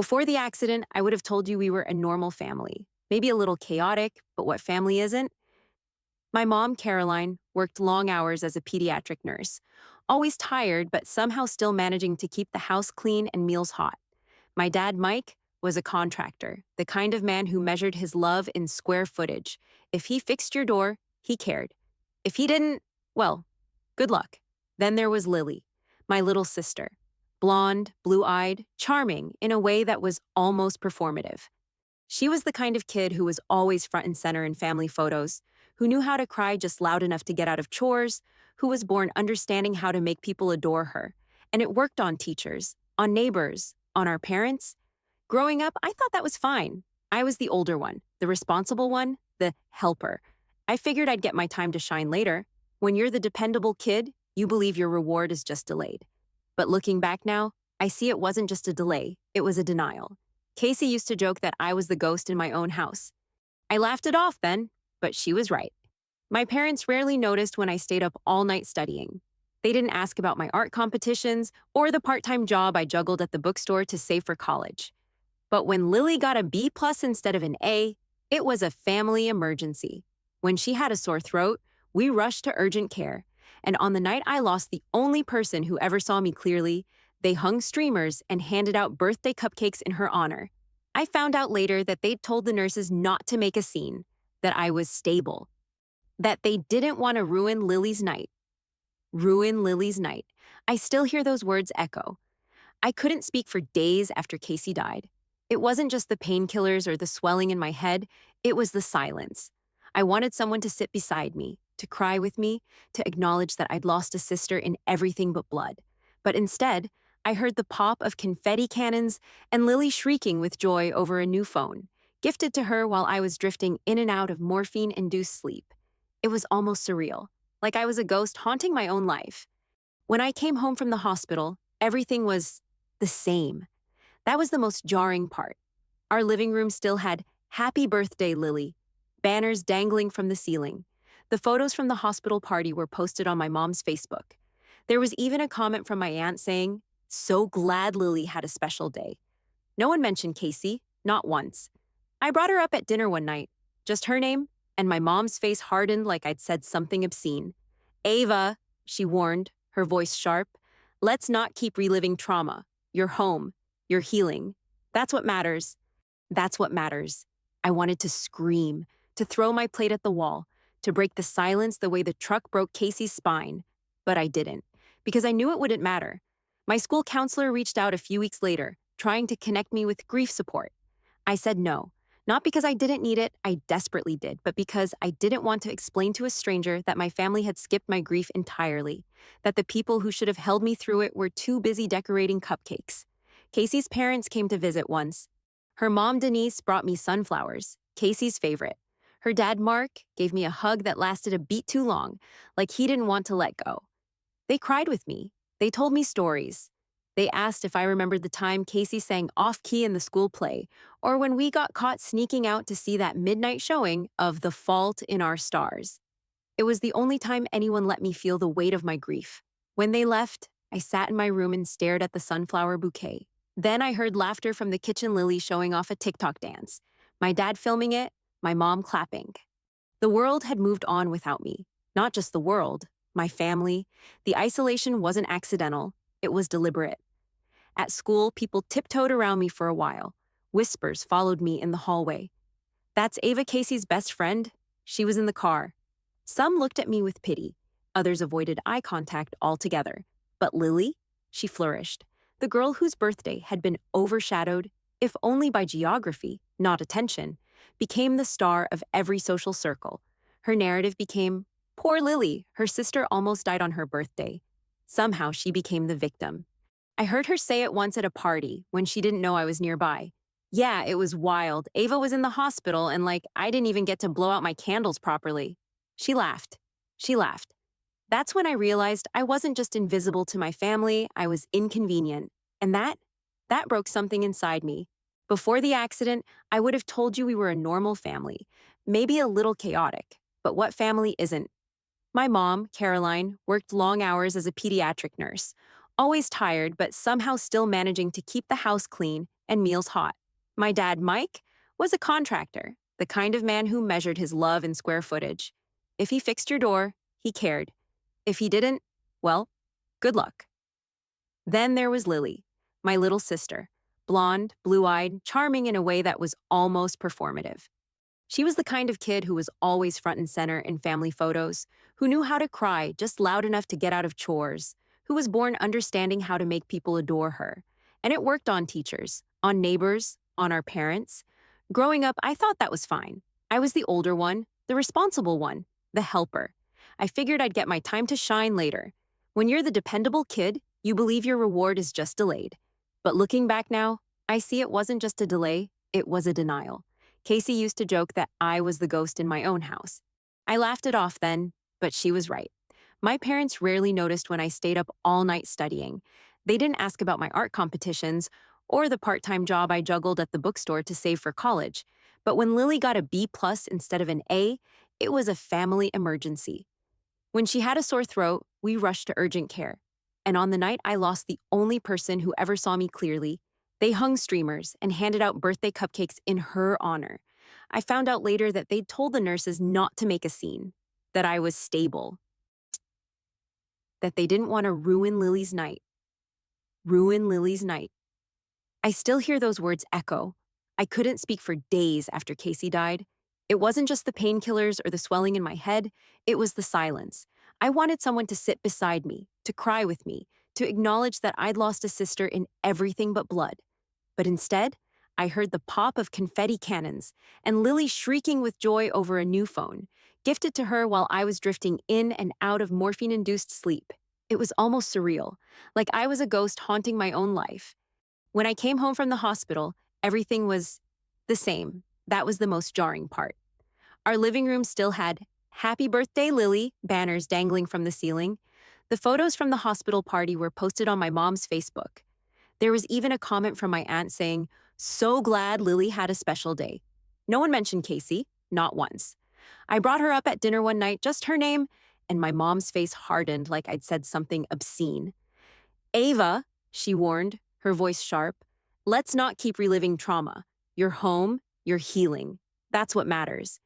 Before the accident, I would have told you we were a normal family. Maybe a little chaotic, but what family isn't? My mom, Caroline, worked long hours as a pediatric nurse, always tired, but somehow still managing to keep the house clean and meals hot. My dad, Mike, was a contractor, the kind of man who measured his love in square footage. If he fixed your door, he cared. If he didn't, well, good luck. Then there was Lily, my little sister. Blonde, blue-eyed, charming in a way that was almost performative. She was the kind of kid who was always front and center in family photos, who knew how to cry just loud enough to get out of chores, who was born understanding how to make people adore her. And it worked on teachers, on neighbors, on our parents. Growing up, I thought that was fine. I was the older one, the responsible one, the helper. I figured I'd get my time to shine later. When you're the dependable kid, you believe your reward is just delayed. But looking back now, I see it wasn't just a delay, it was a denial. Casey used to joke that I was the ghost in my own house. I laughed it off then, but she was right. My parents rarely noticed when I stayed up all night studying. They didn't ask about my art competitions or the part-time job I juggled at the bookstore to save for college. But when Lily got a B plus instead of an A, it was a family emergency. When she had a sore throat, we rushed to urgent care. And on the night I lost the only person who ever saw me clearly, they hung streamers and handed out birthday cupcakes in her honor. I found out later that they'd told the nurses not to make a scene, that I was stable, that they didn't want to ruin Lily's night. Ruin Lily's night. I still hear those words echo. I couldn't speak for days after Casey died. It wasn't just the painkillers or the swelling in my head, it was the silence. I wanted someone to sit beside me, to cry with me, to acknowledge that I'd lost a sister in everything but blood. But instead, I heard the pop of confetti cannons and Lily shrieking with joy over a new phone, gifted to her while I was drifting in and out of morphine-induced sleep. It was almost surreal, like I was a ghost haunting my own life. When I came home from the hospital, everything was the same. That was the most jarring part. Our living room still had "Happy Birthday, Lily" banners dangling from the ceiling. The photos from the hospital party were posted on my mom's Facebook. There was even a comment from my aunt saying, "So glad Lily had a special day." No one mentioned Casey, not once. I brought her up at dinner one night, just her name, and my mom's face hardened like I'd said something obscene. "Ava," she warned, her voice sharp, "let's not keep reliving trauma. You're home. You're healing. That's what matters. That's what matters." I wanted to scream, to throw my plate at the wall, to break the silence the way the truck broke Casey's spine. But I didn't, because I knew it wouldn't matter. My school counselor reached out a few weeks later, trying to connect me with grief support. I said no, not because I didn't need it, I desperately did, but because I didn't want to explain to a stranger that my family had skipped my grief entirely, that the people who should have held me through it were too busy decorating cupcakes. Casey's parents came to visit once. Her mom, Denise, brought me sunflowers, Casey's favorite. Her dad, Mark, gave me a hug that lasted a beat too long, like he didn't want to let go. They cried with me. They told me stories. They asked if I remembered the time Casey sang off-key in the school play, or when we got caught sneaking out to see that midnight showing of The Fault in Our Stars. It was the only time anyone let me feel the weight of my grief. When they left, I sat in my room and stared at the sunflower bouquet. Then I heard laughter from the kitchen Lily showing off a TikTok dance, my dad filming it, my mom clapping. The world had moved on without me. Not just the world, my family. The isolation wasn't accidental, it was deliberate. At school, people tiptoed around me for a while. Whispers followed me in the hallway. "That's Ava Casey's best friend. She was in the car." Some looked at me with pity. Others avoided eye contact altogether. But Lily? She flourished. The girl whose birthday had been overshadowed, if only by geography, not attention, became the star of every social circle. Her narrative became, "Poor Lily, her sister almost died on her birthday." Somehow she became the victim. I heard her say it once at a party when she didn't know I was nearby. "Yeah, it was wild. Ava was in the hospital and I didn't even get to blow out my candles properly." She laughed. She laughed. That's when I realized I wasn't just invisible to my family, I was inconvenient. And that broke something inside me. Before the accident, I would have told you we were a normal family, maybe a little chaotic, but what family isn't? My mom, Caroline, worked long hours as a pediatric nurse, always tired but somehow still managing to keep the house clean and meals hot. My dad, Mike, was a contractor, the kind of man who measured his love in square footage. If he fixed your door, he cared. If he didn't, well, good luck. Then there was Lily, my little sister, blonde, blue-eyed, charming in a way that was almost performative. She was the kind of kid who was always front and center in family photos, who knew how to cry just loud enough to get out of chores, who was born understanding how to make people adore her. And it worked on teachers, on neighbors, on our parents. Growing up, I thought that was fine. I was the older one, the responsible one, the helper. I figured I'd get my time to shine later. When you're the dependable kid, you believe your reward is just delayed. But looking back now, I see it wasn't just a delay, it was a denial. Casey used to joke that I was the ghost in my own house. I laughed it off then, but she was right. My parents rarely noticed when I stayed up all night studying. They didn't ask about my art competitions or the part-time job I juggled at the bookstore to save for college. But when Lily got a B+ instead of an A, it was a family emergency. When she had a sore throat, we rushed to urgent care. And on the night I lost the only person who ever saw me clearly, they hung streamers and handed out birthday cupcakes in her honor. I found out later that they'd told the nurses not to make a scene, that I was stable, that they didn't want to ruin Lily's night. Ruin Lily's night. I still hear those words echo. I couldn't speak for days after Casey died. It wasn't just the painkillers or the swelling in my head, it was the silence. I wanted someone to sit beside me, to cry with me, to acknowledge that I'd lost a sister in everything but blood. But instead, I heard the pop of confetti cannons and Lily shrieking with joy over a new phone, gifted to her while I was drifting in and out of morphine-induced sleep. It was almost surreal, like I was a ghost haunting my own life. When I came home from the hospital, everything was the same. That was the most jarring part. Our living room still had "Happy Birthday, Lily" banners dangling from the ceiling. The photos from the hospital party were posted on my mom's Facebook. There was even a comment from my aunt saying, "So glad Lily had a special day." No one mentioned Casey, not once. I brought her up at dinner one night, just her name, and my mom's face hardened like I'd said something obscene. "Ava," she warned, her voice sharp, "let's not keep reliving trauma. You're home, you're healing. That's what matters."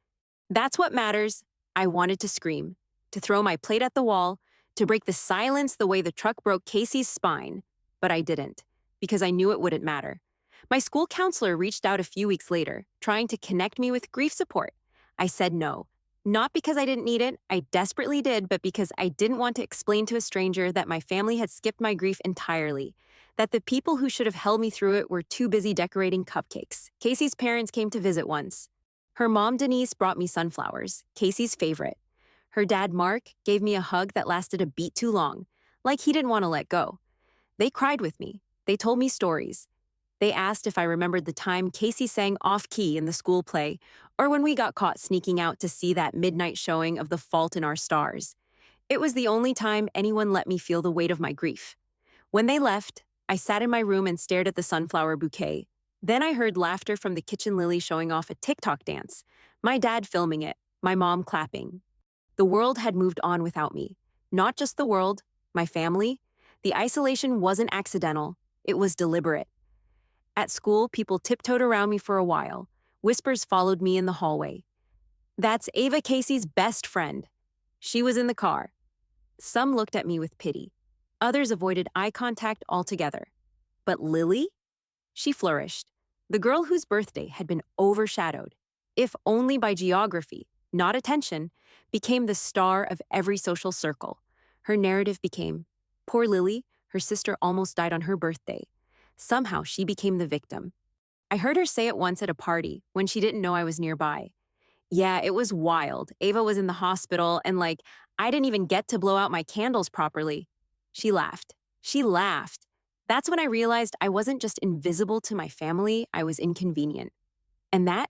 That's what matters. I wanted to scream, to throw my plate at the wall, to break the silence the way the truck broke Casey's spine. But I didn't, because I knew it wouldn't matter. My school counselor reached out a few weeks later, trying to connect me with grief support. I said no. Not because I didn't need it, I desperately did, but because I didn't want to explain to a stranger that my family had skipped my grief entirely, that the people who should have held me through it were too busy decorating cupcakes. Casey's parents came to visit once. Her mom, Denise, brought me sunflowers, Casey's favorite. Her dad, Mark, gave me a hug that lasted a beat too long, like he didn't want to let go. They cried with me. They told me stories. They asked if I remembered the time Casey sang off-key in the school play, or when we got caught sneaking out to see that midnight showing of The Fault in Our Stars. It was the only time anyone let me feel the weight of my grief. When they left, I sat in my room and stared at the sunflower bouquet. Then I heard laughter from the kitchen Lily showing off a TikTok dance, my dad filming it, my mom clapping. The world had moved on without me. Not just the world, my family. The isolation wasn't accidental, it was deliberate. At school, people tiptoed around me for a while. Whispers followed me in the hallway. "That's Ava Casey's best friend." She was in the car. Some looked at me with pity. Others avoided eye contact altogether. But Lily? She flourished. The girl whose birthday had been overshadowed, if only by geography, not attention, became the star of every social circle. Her narrative became, "Poor Lily, her sister almost died on her birthday." Somehow she became the victim. I heard her say it once at a party when she didn't know I was nearby. "Yeah, it was wild. Ava was in the hospital and I didn't even get to blow out my candles properly." She laughed. She laughed. That's when I realized I wasn't just invisible to my family, I was inconvenient. And that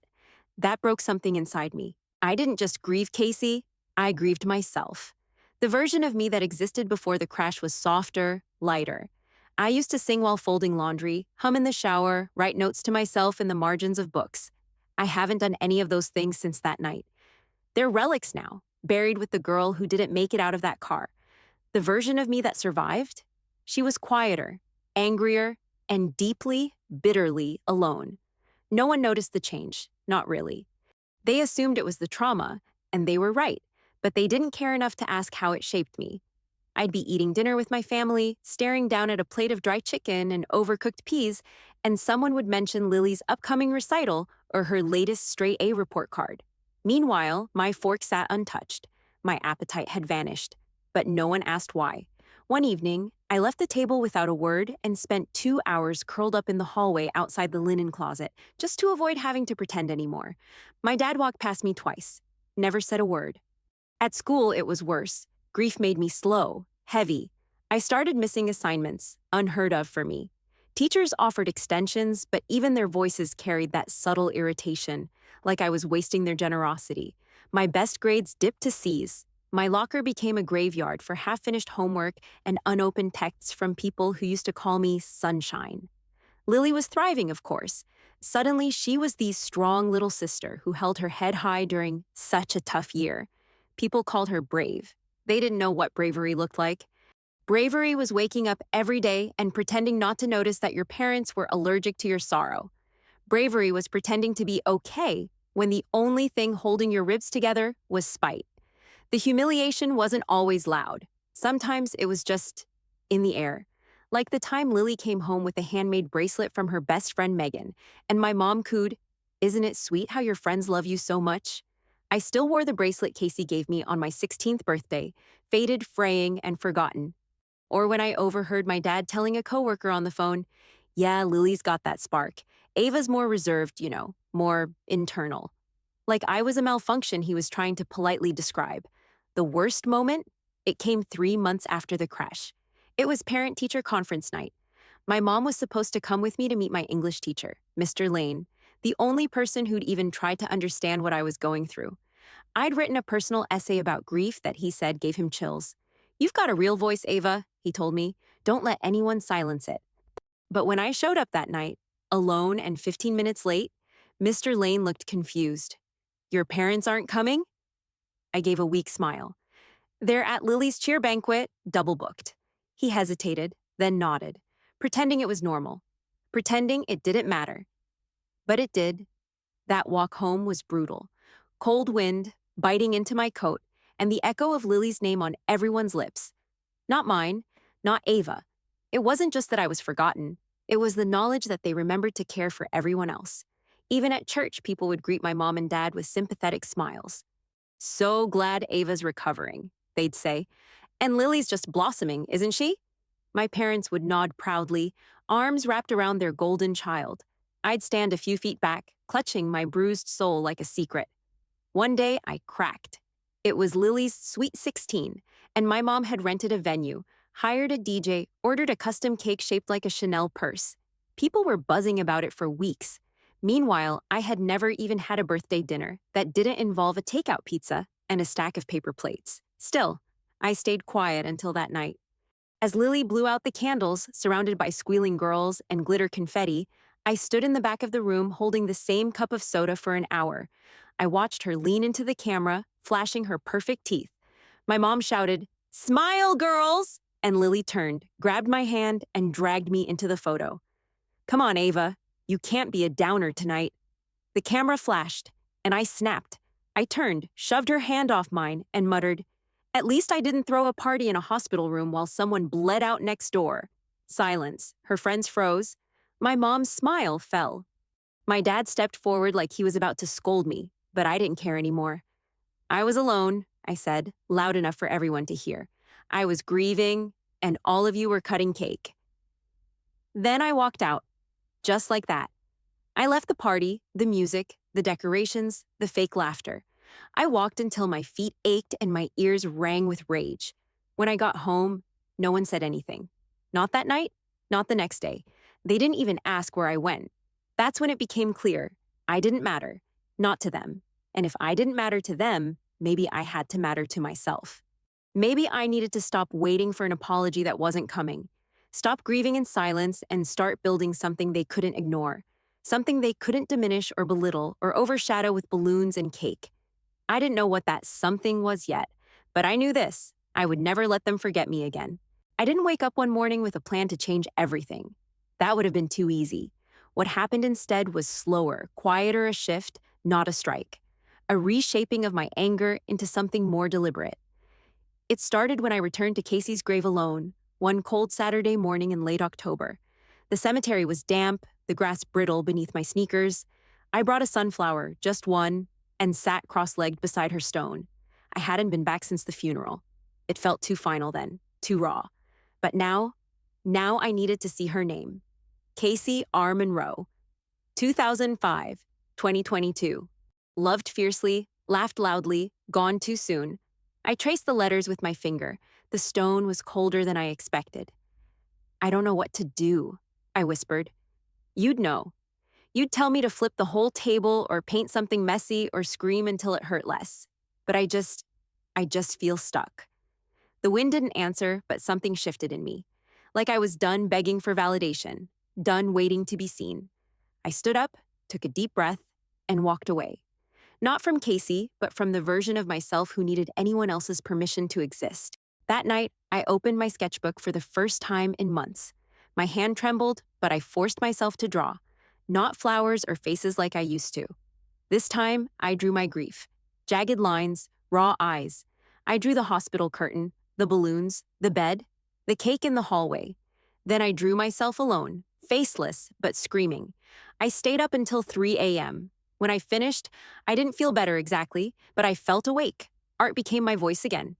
broke something inside me. I didn't just grieve Casey, I grieved myself. The version of me that existed before the crash was softer, lighter. I used to sing while folding laundry, hum in the shower, write notes to myself in the margins of books. I haven't done any of those things since that night. They're relics now, buried with the girl who didn't make it out of that car. The version of me that survived? She was quieter, angrier, and deeply, bitterly alone. No one noticed the change, not really. They assumed it was the trauma, and they were right, but they didn't care enough to ask how it shaped me. I'd be eating dinner with my family, staring down at a plate of dry chicken and overcooked peas, and someone would mention Lily's upcoming recital or her latest straight A report card. Meanwhile, my fork sat untouched. My appetite had vanished, but no one asked why. One evening, I left the table without a word and spent 2 hours curled up in the hallway outside the linen closet, just to avoid having to pretend anymore. My dad walked past me twice, never said a word. At school, it was worse. Grief made me slow, heavy. I started missing assignments, unheard of for me. Teachers offered extensions, but even their voices carried that subtle irritation, like I was wasting their generosity. My best grades dipped to C's. My locker became a graveyard for half-finished homework and unopened texts from people who used to call me Sunshine. Lily was thriving, of course. Suddenly, she was the strong little sister who held her head high during such a tough year. People called her brave. They didn't know what bravery looked like. Bravery was waking up every day and pretending not to notice that your parents were allergic to your sorrow. Bravery was pretending to be okay when the only thing holding your ribs together was spite. The humiliation wasn't always loud. Sometimes it was just in the air. Like the time Lily came home with a handmade bracelet from her best friend Megan, and my mom cooed, "Isn't it sweet how your friends love you so much?" I still wore the bracelet Casey gave me on my 16th birthday, faded, fraying, and forgotten. Or when I overheard my dad telling a coworker on the phone, "Yeah, Lily's got that spark. Ava's more reserved, more internal." Like I was a malfunction he was trying to politely describe. The worst moment? It came 3 months after the crash. It was parent-teacher conference night. My mom was supposed to come with me to meet my English teacher, Mr. Lane, the only person who'd even tried to understand what I was going through. I'd written a personal essay about grief that he said gave him chills. "You've got a real voice, Ava," he told me. "Don't let anyone silence it." But when I showed up that night, alone and 15 minutes late, Mr. Lane looked confused. "Your parents aren't coming?" I gave a weak smile. "They're at Lily's cheer banquet, double booked." He hesitated, then nodded, pretending it was normal, pretending it didn't matter. But it did. That walk home was brutal. Cold wind, biting into my coat, and the echo of Lily's name on everyone's lips. Not mine, not Ava. It wasn't just that I was forgotten. It was the knowledge that they remembered to care for everyone else. Even at church, people would greet my mom and dad with sympathetic smiles. "So glad Ava's recovering," they'd say. "And Lily's just blossoming, isn't she?" My parents would nod proudly, arms wrapped around their golden child. I'd stand a few feet back, clutching my bruised soul like a secret. One day, I cracked. It was Lily's Sweet 16, and my mom had rented a venue, hired a DJ, ordered a custom cake shaped like a Chanel purse. People were buzzing about it for weeks. Meanwhile, I had never even had a birthday dinner that didn't involve a takeout pizza and a stack of paper plates. Still, I stayed quiet until that night. As Lily blew out the candles, surrounded by squealing girls and glitter confetti, I stood in the back of the room holding the same cup of soda for an hour. I watched her lean into the camera, flashing her perfect teeth. My mom shouted, "Smile, girls!" And Lily turned, grabbed my hand, and dragged me into the photo. "Come on, Ava. You can't be a downer tonight." The camera flashed, and I snapped. I turned, shoved her hand off mine, and muttered, "At least I didn't throw a party in a hospital room while someone bled out next door." Silence. Her friends froze. My mom's smile fell. My dad stepped forward like he was about to scold me, but I didn't care anymore. "I was alone," I said, loud enough for everyone to hear. "I was grieving, and all of you were cutting cake." Then I walked out, just like that. I left the party, the music, the decorations, the fake laughter. I walked until my feet ached and my ears rang with rage. When I got home, no one said anything. Not that night, not the next day. They didn't even ask where I went. That's when it became clear. I didn't matter, not to them. And if I didn't matter to them, maybe I had to matter to myself. Maybe I needed to stop waiting for an apology that wasn't coming. Stop grieving in silence and start building something they couldn't ignore. Something they couldn't diminish or belittle or overshadow with balloons and cake. I didn't know what that something was yet, but I knew this. I would never let them forget me again. I didn't wake up one morning with a plan to change everything. That would have been too easy. What happened instead was slower, quieter a shift, not a strike. A reshaping of my anger into something more deliberate. It started when I returned to Casey's grave alone, one cold Saturday morning in late October. The cemetery was damp, the grass brittle beneath my sneakers. I brought a sunflower, just one, and sat cross-legged beside her stone. I hadn't been back since the funeral. It felt too final then, too raw. But now I needed to see her name. Casey R. Monroe, 2005, 2022. Loved fiercely, laughed loudly, gone too soon. I traced the letters with my finger. The stone was colder than I expected. I don't know what to do, I whispered. You'd know. You'd tell me to flip the whole table or paint something messy or scream until it hurt less. But I just feel stuck. The wind didn't answer, but something shifted in me. Like I was done begging for validation, done waiting to be seen. I stood up, took a deep breath, and walked away. Not from Casey, but from the version of myself who needed anyone else's permission to exist. That night, I opened my sketchbook for the first time in months. My hand trembled, but I forced myself to draw. Not flowers or faces like I used to. This time, I drew my grief. Jagged lines, raw eyes. I drew the hospital curtain, the balloons, the bed, the cake in the hallway. Then I drew myself alone, faceless, but screaming. I stayed up until 3 a.m. When I finished, I didn't feel better exactly, but I felt awake. Art became my voice again.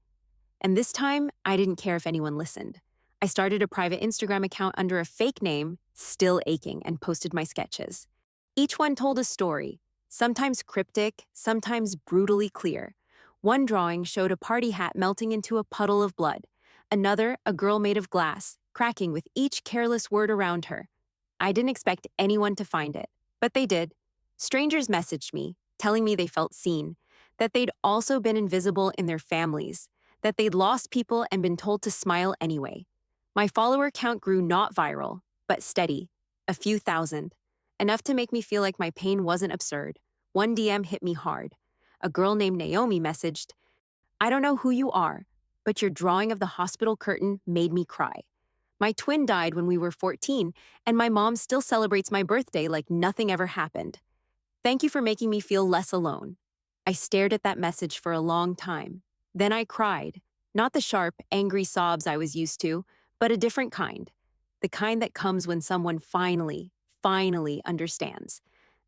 And this time, I didn't care if anyone listened. I started a private Instagram account under a fake name, Still Aching, and posted my sketches. Each one told a story, sometimes cryptic, sometimes brutally clear. One drawing showed a party hat melting into a puddle of blood. Another, a girl made of glass, cracking with each careless word around her. I didn't expect anyone to find it, but they did. Strangers messaged me, telling me they felt seen, that they'd also been invisible in their families, that they'd lost people and been told to smile anyway. My follower count grew not viral, but steady, a few thousand, enough to make me feel like my pain wasn't absurd. One DM hit me hard. A girl named Naomi messaged, I don't know who you are, but your drawing of the hospital curtain made me cry. My twin died when we were 14, and my mom still celebrates my birthday like nothing ever happened. Thank you for making me feel less alone. I stared at that message for a long time. Then I cried. Not the sharp, angry sobs I was used to, but a different kind. The kind that comes when someone finally understands.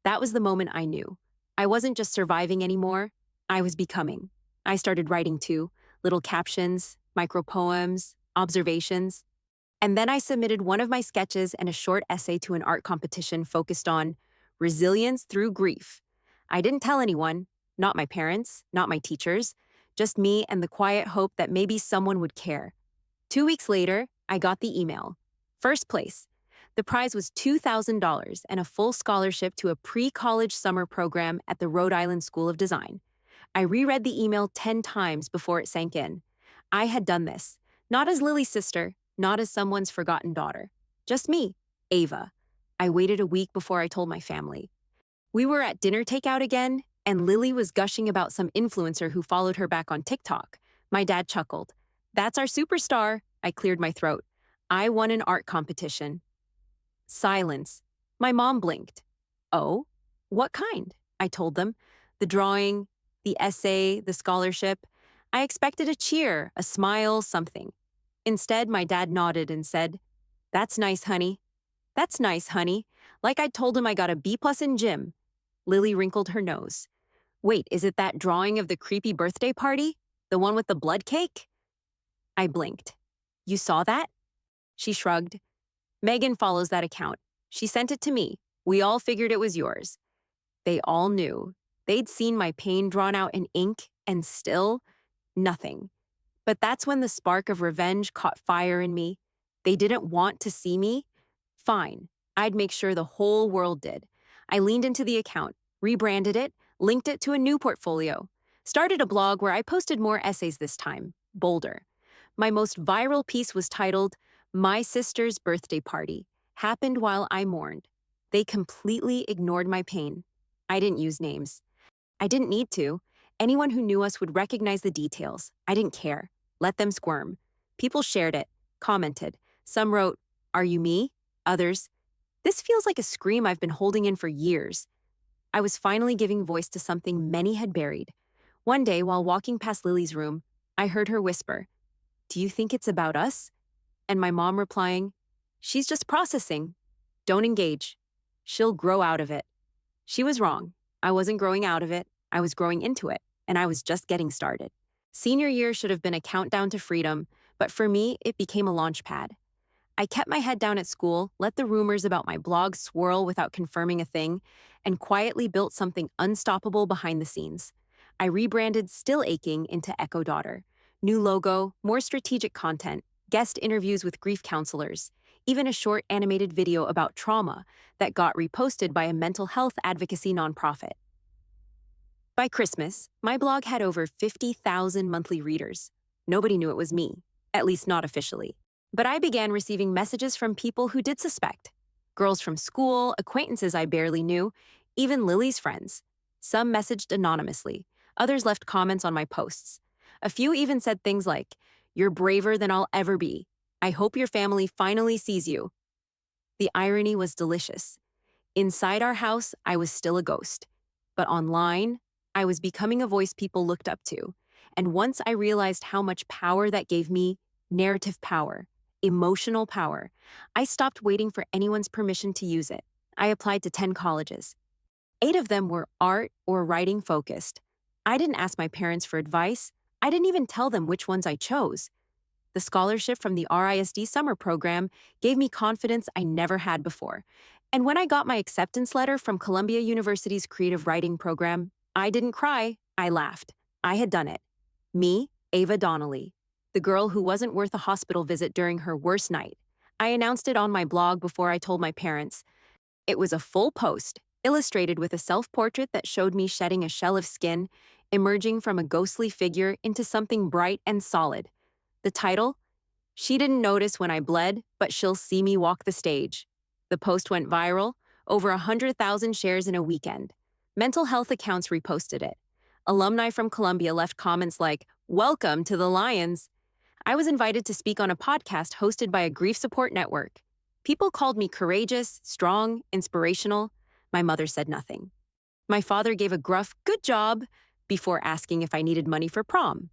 That was the moment I knew. I wasn't just surviving anymore, I was becoming. I started writing too, little captions, micropoems, observations. And then I submitted one of my sketches and a short essay to an art competition focused on resilience through grief. I didn't tell anyone, not my parents, not my teachers, just me and the quiet hope that maybe someone would care. 2 weeks later, I got the email. First place. The prize was $2,000 and a full scholarship to a pre-college summer program at the Rhode Island School of Design. I reread the email 10 times before it sank in. I had done this, not as Lily's sister, not as someone's forgotten daughter. Just me, Ava. I waited a week before I told my family. We were at dinner takeout again, and Lily was gushing about some influencer who followed her back on TikTok. My dad chuckled. That's our superstar. I cleared my throat. I won an art competition. Silence. My mom blinked. Oh? What kind? I told them. The drawing, the essay, the scholarship. I expected a cheer, a smile, something. Instead, my dad nodded and said, That's nice, honey. That's nice, honey. Like I'd told him I got a B+ in gym. Lily wrinkled her nose. Wait, is it that drawing of the creepy birthday party? The one with the blood cake? I blinked. You saw that? She shrugged. Megan follows that account. She sent it to me. We all figured it was yours. They all knew. They'd seen my pain drawn out in ink, and still, nothing. But that's when the spark of revenge caught fire in me. They didn't want to see me? Fine. I'd make sure the whole world did. I leaned into the account, rebranded it, linked it to a new portfolio, started a blog where I posted more essays this time, bolder. My most viral piece was titled, My Sister's Birthday Party, Happened While I Mourned. They completely ignored my pain. I didn't use names. I didn't need to. Anyone who knew us would recognize the details. I didn't care. Let them squirm. People shared it, commented. Some wrote, Are you me? Others, This feels like a scream I've been holding in for years. I was finally giving voice to something many had buried. One day, while walking past Lily's room, I heard her whisper, "Do you think it's about us?" And my mom replying, "She's just processing. Don't engage. She'll grow out of it." She was wrong. I wasn't growing out of it. I was growing into it, and I was just getting started. Senior year should have been a countdown to freedom, but for me, it became a launch pad. I kept my head down at school, let the rumors about my blog swirl without confirming a thing, and quietly built something unstoppable behind the scenes. I rebranded Still Aching into Echo Daughter. New logo, more strategic content, guest interviews with grief counselors, even a short animated video about trauma that got reposted by a mental health advocacy nonprofit. By Christmas, my blog had over 50,000 monthly readers. Nobody knew it was me, at least not officially. But I began receiving messages from people who did suspect. Girls from school, acquaintances I barely knew, even Lily's friends. Some messaged anonymously. Others left comments on my posts. A few even said things like, "You're braver than I'll ever be. I hope your family finally sees you." The irony was delicious. Inside our house, I was still a ghost. But online, I was becoming a voice people looked up to. And once I realized how much power that gave me, narrative power, emotional power, I stopped waiting for anyone's permission to use it. I applied to 10 colleges. 8 of them were art or writing focused. I didn't ask my parents for advice. I didn't even tell them which ones I chose. The scholarship from the RISD summer program gave me confidence I never had before. And when I got my acceptance letter from Columbia University's creative writing program, I didn't cry, I laughed. I had done it. Me, Ava Donnelly, the girl who wasn't worth a hospital visit during her worst night. I announced it on my blog before I told my parents. It was a full post, illustrated with a self-portrait that showed me shedding a shell of skin, emerging from a ghostly figure into something bright and solid. The title? "She Didn't Notice When I Bled, But She'll See Me Walk the Stage." The post went viral, over 100,000 shares in a weekend. Mental health accounts reposted it. Alumni from Columbia left comments like, "Welcome to the Lions." I was invited to speak on a podcast hosted by a grief support network. People called me courageous, strong, inspirational. My mother said nothing. My father gave a gruff, "Good job," before asking if I needed money for prom.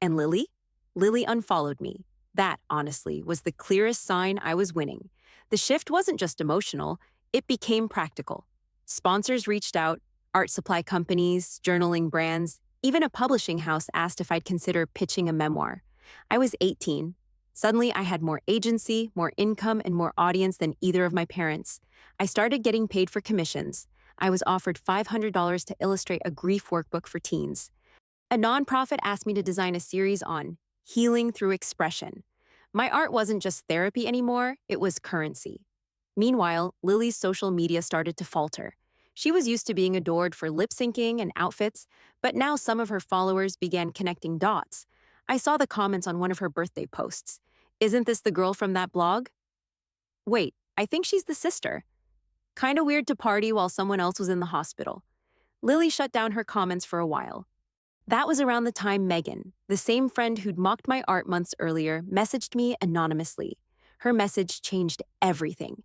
And Lily? Lily unfollowed me. That, honestly, was the clearest sign I was winning. The shift wasn't just emotional, it became practical. Sponsors reached out, art supply companies, journaling brands, even a publishing house asked if I'd consider pitching a memoir. I was 18. Suddenly, I had more agency, more income, and more audience than either of my parents. I started getting paid for commissions. I was offered $500 to illustrate a grief workbook for teens. A nonprofit asked me to design a series on healing through expression. My art wasn't just therapy anymore, it was currency. Meanwhile, Lily's social media started to falter. She was used to being adored for lip syncing and outfits, but now some of her followers began connecting dots. I saw the comments on one of her birthday posts. "Isn't this the girl from that blog?" Wait, I think she's the sister. Kinda weird to party while someone else was in the hospital. Lily shut down her comments for a while. That was around the time Megan, the same friend who'd mocked my art months earlier, messaged me anonymously. Her message changed everything.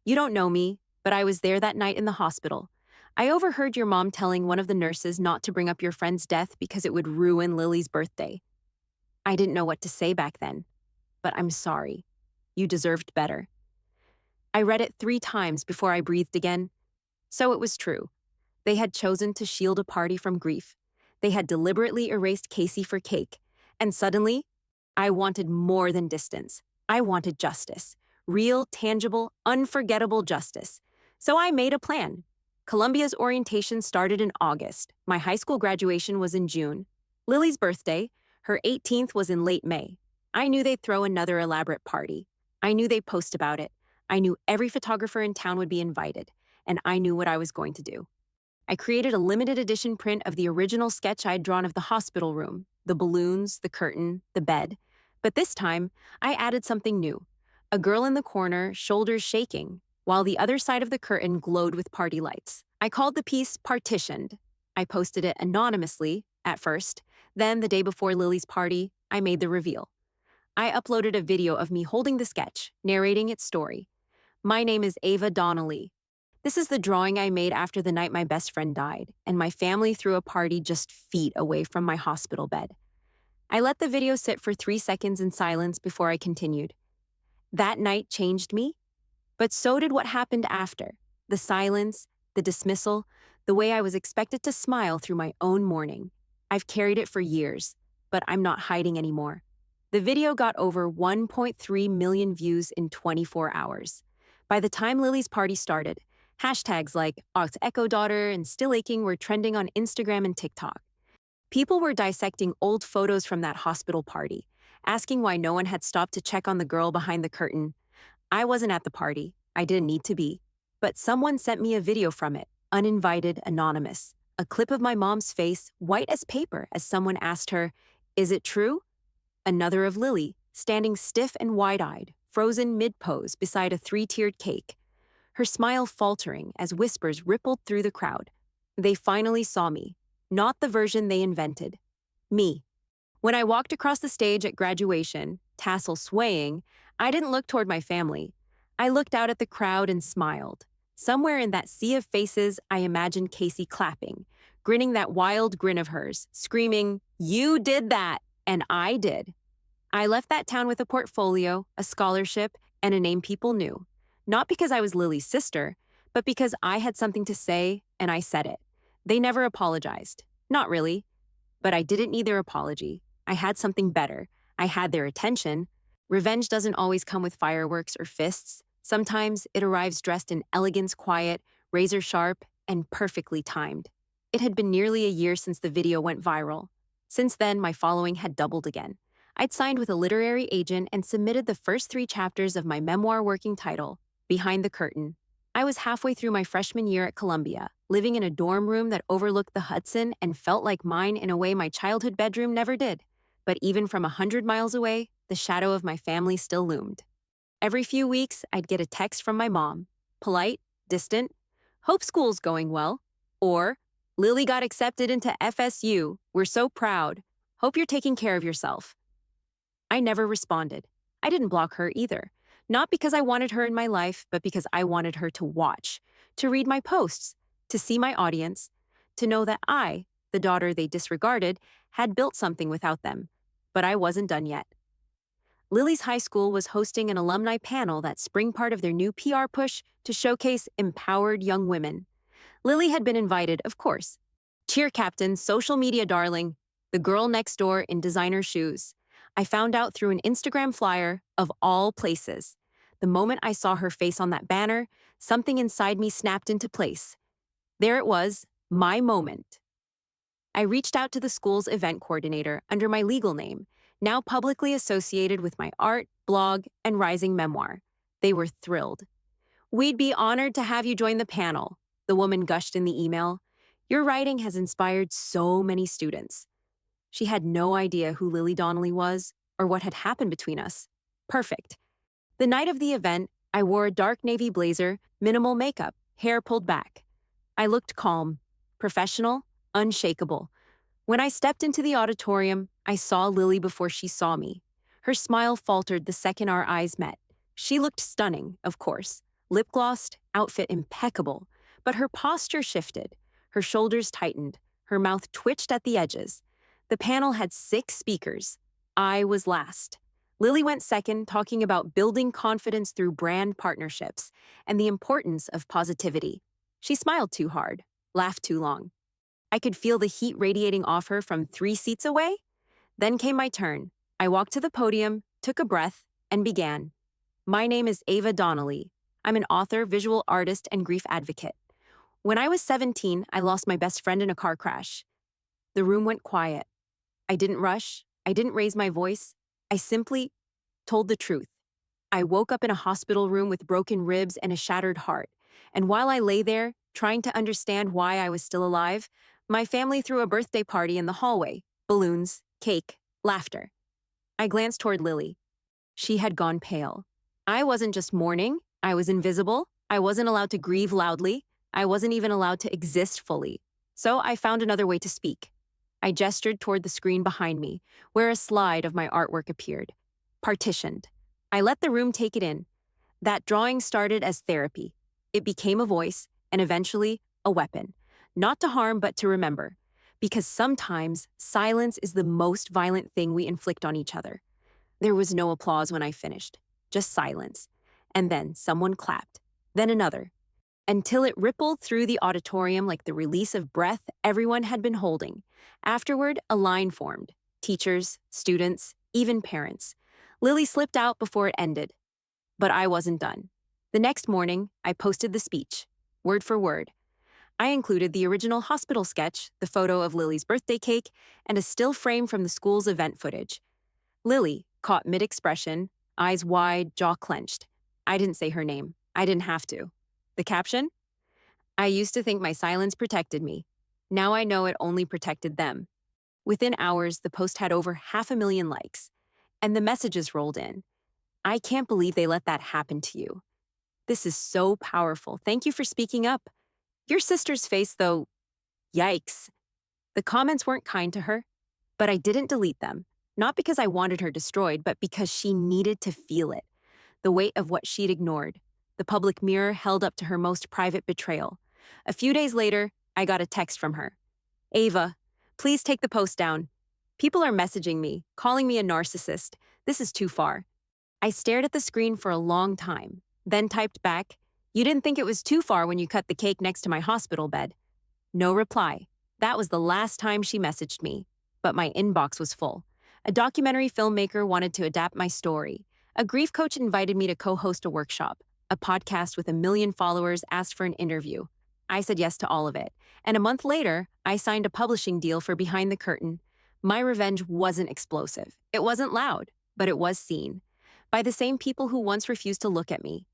"You don't know me, but I was there that night in the hospital. I overheard your mom telling one of the nurses not to bring up your friend's death because it would ruin Lily's birthday." I didn't know what to say back then, but I'm sorry. You deserved better. I read it 3 times before I breathed again. So it was true. They had chosen to shield a party from grief. They had deliberately erased Casey for cake. And suddenly, I wanted more than distance. I wanted justice. Real, tangible, unforgettable justice. So I made a plan. Columbia's orientation started in August. My high school graduation was in June. Lily's birthday, her 18th, was in late May. I knew they'd throw another elaborate party. I knew they'd post about it. I knew every photographer in town would be invited. And I knew what I was going to do. I created a limited edition print of the original sketch I'd drawn of the hospital room, the balloons, the curtain, the bed. But this time, I added something new. A girl in the corner, shoulders shaking, while the other side of the curtain glowed with party lights. I called the piece Partitioned. I posted it anonymously, at first. Then, the day before Lily's party, I made the reveal. I uploaded a video of me holding the sketch, narrating its story. My name is Ava Donnelly. This is the drawing I made after the night my best friend died, and my family threw a party just feet away from my hospital bed. I let the video sit for 3 seconds in silence before I continued. That night changed me, but so did what happened after. The silence, the dismissal, the way I was expected to smile through my own mourning. I've carried it for years, but I'm not hiding anymore. The video got over 1.3 million views in 24 hours. By the time Lily's party started, hashtags like Echo Daughter and Still Aching were trending on Instagram and TikTok. People were dissecting old photos from that hospital party, asking why no one had stopped to check on the girl behind the curtain. I wasn't at the party. I didn't need to be. But someone sent me a video from it, uninvited, anonymous. A clip of my mom's face, white as paper, as someone asked her, "Is it true?" Another of Lily, standing stiff and wide-eyed, frozen mid-pose beside a three-tiered cake. Her smile faltering as whispers rippled through the crowd. They finally saw me. Not the version they invented. Me. When I walked across the stage at graduation, tassel swaying, I didn't look toward my family. I looked out at the crowd and smiled. Somewhere in that sea of faces, I imagined Casey clapping, grinning that wild grin of hers, screaming, "You did that!" And I did. I left that town with a portfolio, a scholarship, and a name people knew. Not because I was Lily's sister, but because I had something to say, and I said it. They never apologized. Not really. But I didn't need their apology. I had something better. I had their attention. Revenge doesn't always come with fireworks or fists. Sometimes it arrives dressed in elegance, quiet, razor sharp, and perfectly timed. It had been nearly a year since the video went viral. Since then, my following had doubled again. I'd signed with a literary agent and submitted the first 3 chapters of my memoir working title, Behind the Curtain. I was halfway through my freshman year at Columbia, living in a dorm room that overlooked the Hudson and felt like mine in a way my childhood bedroom never did. But even from 100 miles away, the shadow of my family still loomed. Every few weeks, I'd get a text from my mom. Polite, distant, "Hope school's going well." Or, "Lily got accepted into FSU. We're so proud. Hope you're taking care of yourself." I never responded. I didn't block her either. Not because I wanted her in my life, but because I wanted her to watch, to read my posts, to see my audience, to know that I, the daughter they disregarded, had built something without them. But I wasn't done yet. Lily's high school was hosting an alumni panel that spring, part of their new PR push to showcase empowered young women. Lily had been invited, of course. Cheer captain, social media darling, the girl next door in designer shoes. I found out through an Instagram flyer, of all places. The moment I saw her face on that banner, something inside me snapped into place. There it was, my moment. I reached out to the school's event coordinator under my legal name, now publicly associated with my art, blog, and rising memoir. They were thrilled. "We'd be honored to have you join the panel," the woman gushed in the email. "Your writing has inspired so many students." She had no idea who Lily Donnelly was or what had happened between us. Perfect. The night of the event, I wore a dark navy blazer, minimal makeup, hair pulled back. I looked calm, professional, unshakable. When I stepped into the auditorium, I saw Lily before she saw me. Her smile faltered the second our eyes met. She looked stunning, of course, lip glossed, outfit impeccable, but her posture shifted. Her shoulders tightened, her mouth twitched at the edges. The panel had 6 speakers. I was last. Lily went second, talking about building confidence through brand partnerships and the importance of positivity. She smiled too hard, laughed too long. I could feel the heat radiating off her from 3 seats away. Then came my turn. I walked to the podium, took a breath, and began. My name is Ava Donnelly. I'm an author, visual artist, and grief advocate. When I was 17, I lost my best friend in a car crash. The room went quiet. I didn't rush. I didn't raise my voice. I simply told the truth. I woke up in a hospital room with broken ribs and a shattered heart. And while I lay there, trying to understand why I was still alive, my family threw a birthday party in the hallway. Balloons, cake, laughter. I glanced toward Lily. She had gone pale. I wasn't just mourning. I was invisible. I wasn't allowed to grieve loudly. I wasn't even allowed to exist fully. So I found another way to speak. I gestured toward the screen behind me, where a slide of my artwork appeared. Partitioned. I let the room take it in. That drawing started as therapy. It became a voice, and eventually, a weapon. Not to harm, but to remember. Because sometimes, silence is the most violent thing we inflict on each other. There was no applause when I finished, just silence. And then someone clapped, then another, until it rippled through the auditorium like the release of breath everyone had been holding. Afterward, a line formed. Teachers, students, even parents. Lily slipped out before it ended. But I wasn't done. The next morning, I posted the speech, word for word. I included the original hospital sketch, the photo of Lily's birthday cake, and a still frame from the school's event footage. Lily, caught mid-expression, eyes wide, jaw clenched. I didn't say her name. I didn't have to. The caption? I used to think my silence protected me. Now I know it only protected them. Within hours, the post had over 500,000 likes. And the messages rolled in. I can't believe they let that happen to you. This is so powerful. Thank you for speaking up. Your sister's face, though, yikes. The comments weren't kind to her, but I didn't delete them. Not because I wanted her destroyed, but because she needed to feel it. The weight of what she'd ignored. The public mirror held up to her most private betrayal. A few days later, I got a text from her. Ava, please take the post down. People are messaging me, calling me a narcissist. This is too far. I stared at the screen for a long time, then typed back, you didn't think it was too far when you cut the cake next to my hospital bed. No reply. That was the last time she messaged me. But my inbox was full. A documentary filmmaker wanted to adapt my story. A grief coach invited me to co-host a workshop. A podcast with 1 million followers asked for an interview. I said yes to all of it. And a month later, I signed a publishing deal for Behind the Curtain. My revenge wasn't explosive. It wasn't loud, but it was seen. By the same people who once refused to look at me.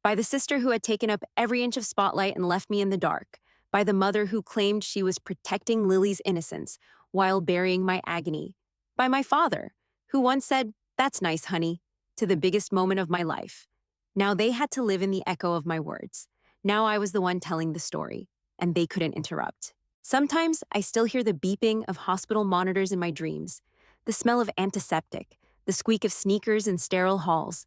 By the sister who had taken up every inch of spotlight and left me in the dark. By the mother who claimed she was protecting Lily's innocence while burying my agony. By my father, who once said, "That's nice, honey," to the biggest moment of my life. Now they had to live in the echo of my words. Now I was the one telling the story, and they couldn't interrupt. Sometimes I still hear the beeping of hospital monitors in my dreams, the smell of antiseptic, the squeak of sneakers in sterile halls,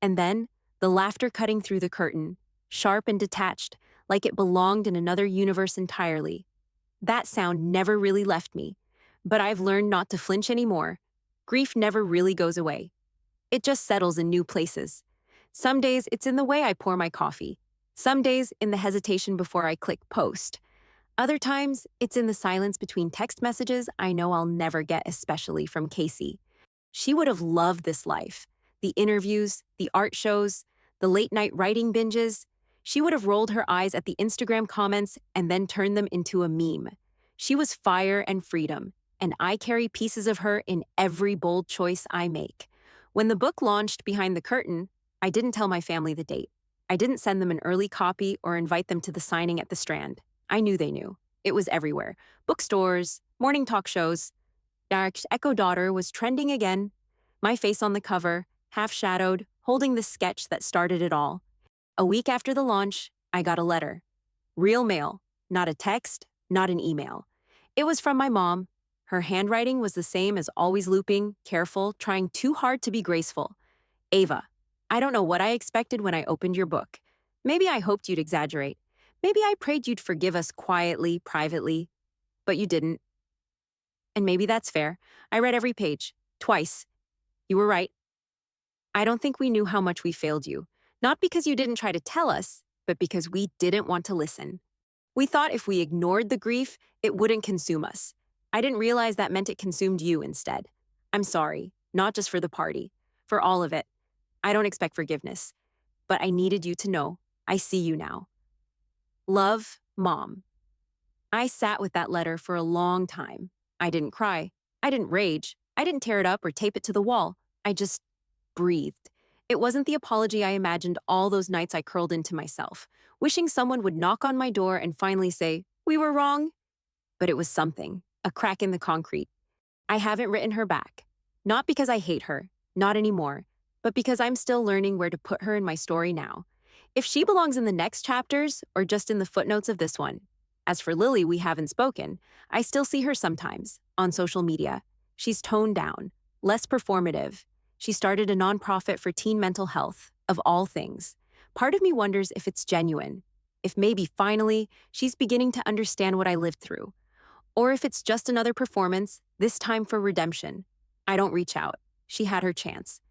and then the laughter cutting through the curtain, sharp and detached, like it belonged in another universe entirely. That sound never really left me, but I've learned not to flinch anymore. Grief never really goes away. It just settles in new places. Some days it's in the way I pour my coffee. Some days in the hesitation before I click post. Other times it's in the silence between text messages I know I'll never get, especially from Casey. She would have loved this life. The interviews, the art shows, the late-night writing binges. She would have rolled her eyes at the Instagram comments and then turned them into a meme. She was fire and freedom, and I carry pieces of her in every bold choice I make. When the book launched Behind the Curtain, I didn't tell my family the date. I didn't send them an early copy or invite them to the signing at the Strand. I knew they knew. It was everywhere. Bookstores, morning talk shows. Dark's Echo Daughter was trending again. My face on the cover, half-shadowed, holding the sketch that started it all. A week after the launch, I got a letter. Real mail, not a text, not an email. It was from my mom. Her handwriting was the same as always looping, careful, trying too hard to be graceful. Ava, I don't know what I expected when I opened your book. Maybe I hoped you'd exaggerate. Maybe I prayed you'd forgive us quietly, privately. But you didn't. And maybe that's fair. I read every page, twice. You were right. I don't think we knew how much we failed you. Not because you didn't try to tell us, but because we didn't want to listen. We thought if we ignored the grief, it wouldn't consume us. I didn't realize that meant it consumed you instead. I'm sorry, not just for the party, for all of it. I don't expect forgiveness, but I needed you to know. I see you now. Love, Mom. I sat with that letter for a long time. I didn't cry. I didn't rage. I didn't tear it up or tape it to the wall. I just breathed. It wasn't the apology I imagined all those nights I curled into myself, wishing someone would knock on my door and finally say, "We were wrong." But it was something, a crack in the concrete. I haven't written her back. Not because I hate her, not anymore, but because I'm still learning where to put her in my story now. If she belongs in the next chapters or just in the footnotes of this one. As for Lily, we haven't spoken. I still see her sometimes, on social media. She's toned down, less performative. She started a nonprofit for teen mental health, of all things. Part of me wonders if it's genuine, if maybe finally she's beginning to understand what I lived through, or if it's just another performance, this time for redemption. I don't reach out. She had her chance.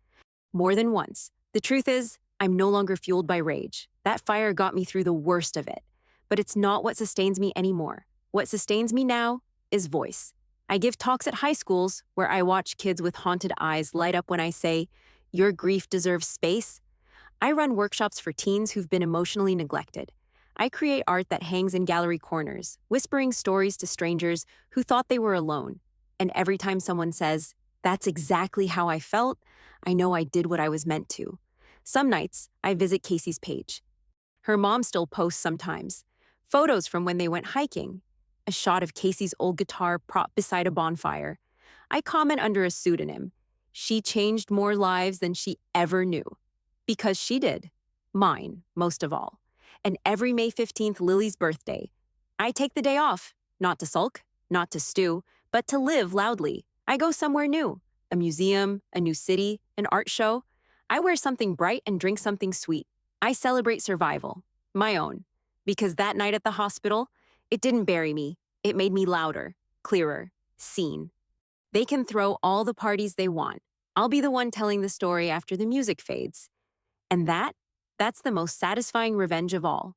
More than once. The truth is, I'm no longer fueled by rage. That fire got me through the worst of it. But it's not what sustains me anymore. What sustains me now is voice. I give talks at high schools where I watch kids with haunted eyes light up when I say, "Your grief deserves space." I run workshops for teens who've been emotionally neglected. I create art that hangs in gallery corners, whispering stories to strangers who thought they were alone. And every time someone says, "That's exactly how I felt," I know I did what I was meant to. Some nights, I visit Casey's page. Her mom still posts sometimes. Photos from when they went hiking. A shot of Casey's old guitar propped beside a bonfire. I comment under a pseudonym. She changed more lives than she ever knew. Because she did. Mine, most of all. And every May 15th, Lily's birthday, I take the day off, not to sulk, not to stew, but to live loudly. I go somewhere new, a museum, a new city, an art show. I wear something bright and drink something sweet. I celebrate survival, my own. Because that night at the hospital, it didn't bury me. It made me louder, clearer, seen. They can throw all the parties they want. I'll be the one telling the story after the music fades. And that's the most satisfying revenge of all.